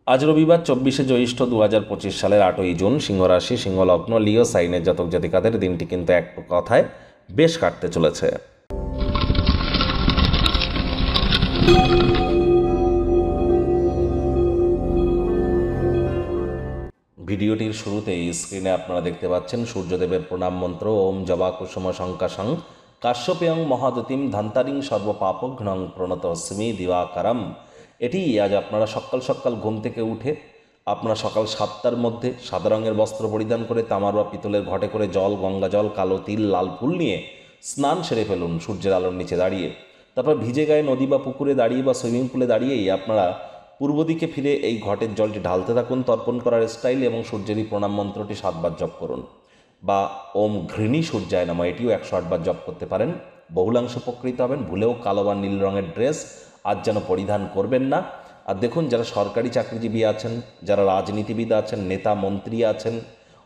আজ রবিবার 24শে জ্যৈষ্ঠ 2025 সালের 8ই জুন, সিংহ রাশি, সিংহ লগ্ন, লিও সাইনের জাতক জাতিকাদের দিনটি কিন্তু এক কথায় বেশ কাটতে চলেছে। ভিডিওটির শুরুতেই স্ক্রিনে আপনারা দেখতে পাচ্ছেন সূর্যদেবের প্রণাম মন্ত্র ওম জবা কুসুম শঙ্কাশং কাশ্যপেয়ং মহাদতিম ধান্তারিং সর্বপাপঘ্নং প্রণতস্মি দিবাকারম। এটি আজ আপনারা সকাল সকাল ঘুম থেকে উঠে আপনারা সকাল 7টার মধ্যে সাদা রঙের বস্ত্র পরিধান করে তামার বা পিতলের ঘটে করে জল, গঙ্গা জল, কালো তিল, লাল ফুল নিয়ে স্নান সেরে ফেলুন সূর্যের আলোর নিচে দাঁড়িয়ে। তারপর ভিজে গায়ে নদী বা পুকুরে দাঁড়িয়ে বা সুইমিং পুলে দাঁড়িয়েই আপনারা পূর্ব দিকে ফিরে এই ঘটের জলটি ঢালতে থাকুন তর্পণ করার স্টাইল, এবং সূর্যেরই প্রণাম মন্ত্রটি 7বার জপ করুন, বা ওম ঘৃণী সূর্যায় নমঃ এটিও 108বার জপ করতে পারেন। বহুলাংশ উপকৃত হবেন। ভুলেও কালো বা নীল রঙের ড্রেস আজ যেন পরিধান করবেন না। আর দেখুন, যারা সরকারি চাকরিজীবী আছেন, যারা রাজনীতিবিদ আছেন, নেতা মন্ত্রী আছেন,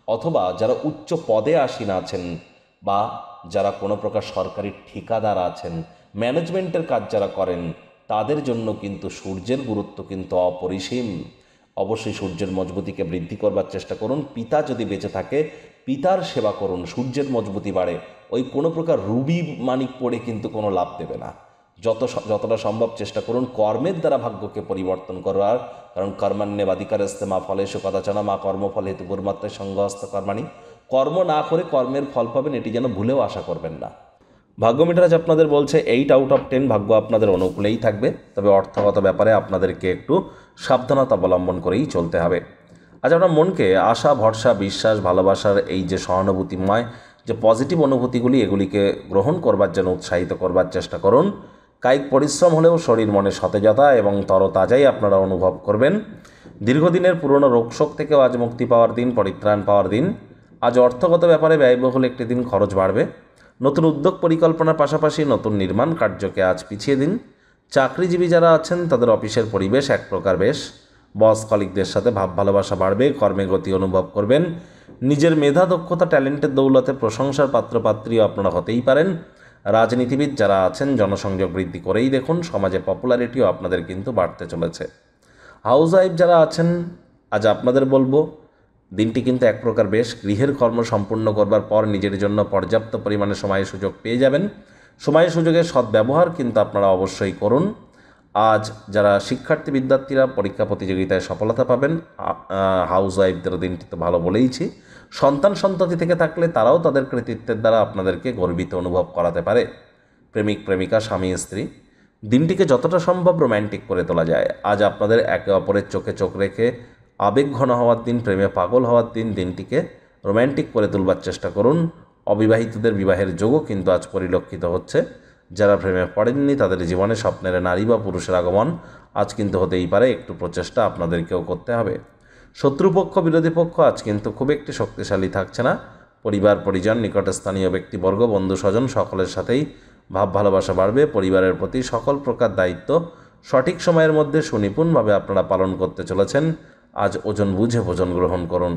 অথবা যারা উচ্চ পদে আসীন আছেন, বা যারা কোনো প্রকার সরকারি ঠিকাদার আছেন, ম্যানেজমেন্টের কাজ যারা করেন, তাদের জন্য কিন্তু সূর্যের গুরুত্ব কিন্তু অপরিসীম। অবশ্যই সূর্যের মজবুতিকে বৃদ্ধি করবার চেষ্টা করুন। পিতা যদি বেঁচে থাকে, পিতার সেবা করুন, সূর্যের মজবুতি বাড়ে। ওই কোনো প্রকার রুবি মানিক পড়ে কিন্তু কোনো লাভ দেবে না। যতটা সম্ভব চেষ্টা করুন কর্মের দ্বারা ভাগ্যকে পরিবর্তন করার, কারণ কর্মান্যবাধিকারস্তে মা ফলেষু কদাচনা মা কর্মফল হেতু গুরুমাত্রায় সঙ্গহস্ত কর্মাণি। কর্ম না করে কর্মের ফল পাবেন, এটি যেন ভুলেও আশা করবেন না। ভাগ্য মিটার আজ আপনাদের বলছে 8 আউট অফ 10 ভাগ্য আপনাদের অনুকূলেই থাকবে, তবে অর্থগত ব্যাপারে আপনাদেরকে একটু সাবধানতা অবলম্বন করেই চলতে হবে। আজ আপনার মনকে আশা, ভরসা, বিশ্বাস, ভালোবাসার এই যে সহানুভূতিময় যে পজিটিভ অনুভূতিগুলি, এগুলিকে গ্রহণ করবার জন্য উৎসাহিত করবার চেষ্টা করুন। কায়িক পরিশ্রম হলেও শরীর মনে সতেজতা এবং তরতাজাই আপনারা অনুভব করবেন। দীর্ঘদিনের পুরনো রোগশোক থেকেও আজ মুক্তি পাওয়ার দিন, পরিত্রাণ পাওয়ার দিন। আজ অর্থগত ব্যাপারে ব্যয়বহুল একটি দিন, খরচ বাড়বে। নতুন উদ্যোগ পরিকল্পনার পাশাপাশি নতুন নির্মাণ কার্যকে আজ পিছিয়ে দিন। চাকরিজীবী যারা আছেন তাদের অফিসের পরিবেশ এক প্রকার বেশ। বস কলিগদের সাথে ভাব ভালোবাসা বাড়বে, কর্মে গতি অনুভব করবেন। নিজের মেধা, দক্ষতা, ট্যালেন্টের দৌলতে প্রশংসার পাত্রপাত্রীও আপনারা হতেই পারেন। রাজনীতিবিদ যারা আছেন জনসংযোগ বৃদ্ধি করেই দেখুন, সমাজে পপুলারিটিও আপনাদের কিন্তু বাড়তে চলেছে। হাউস ওয়াইফ যারা আছেন, আজ আপনাদের বলবো দিনটি কিন্তু এক প্রকার বেশ। গৃহের কর্ম সম্পূর্ণ করবার পর নিজের জন্য পর্যাপ্ত পরিমাণে সময় সুযোগ পেয়ে যাবেন। সময় সুযোগের সদ্ব্যবহার কিন্তু আপনারা অবশ্যই করুন। আজ যারা শিক্ষার্থী বিদ্যার্থীরা পরীক্ষা প্রতিযোগিতায় সফলতা পাবেন। হাউস ওয়াইফদের দিনটি তো ভালো বলেইছি। সন্তান সন্ততি থেকে থাকলে তারাও তাদের কৃতিত্বের দ্বারা আপনাদেরকে গর্বিত অনুভব করাতে পারে। প্রেমিক প্রেমিকা, স্বামী স্ত্রী, দিনটিকে যতটা সম্ভব রোম্যান্টিক করে তোলা যায়। আজ আপনাদের একে অপরের চোখে চোখ রেখে আবেগ ঘন হওয়ার দিন, প্রেমে পাগল হওয়ার দিন। দিনটিকে রোম্যান্টিক করে তুলবার চেষ্টা করুন। অবিবাহিতদের বিবাহের যোগও কিন্তু আজ পরিলক্ষিত হচ্ছে। যারা প্রেমে পড়েননি তাদের জীবনে স্বপ্নের নারী বা পুরুষের আগমন আজ কিন্তু হতেই পারে। একটু প্রচেষ্টা আপনাদেরকেও করতে হবে। শত্রুপক্ষ, বিরোধী পক্ষ আজ কিন্তু খুব একটি শক্তিশালী থাকছে না। পরিবার, পরিজন, নিকটস্থানীয় ব্যক্তিবর্গ, বন্ধু স্বজন সকলের সাথেই ভাব ভালোবাসা বাড়বে। পরিবারের প্রতি সকল প্রকার দায়িত্ব সঠিক সময়ের মধ্যে সুনিপুণভাবে আপনারা পালন করতে চলেছেন। আজ ওজন বুঝে ভোজন গ্রহণ করুন।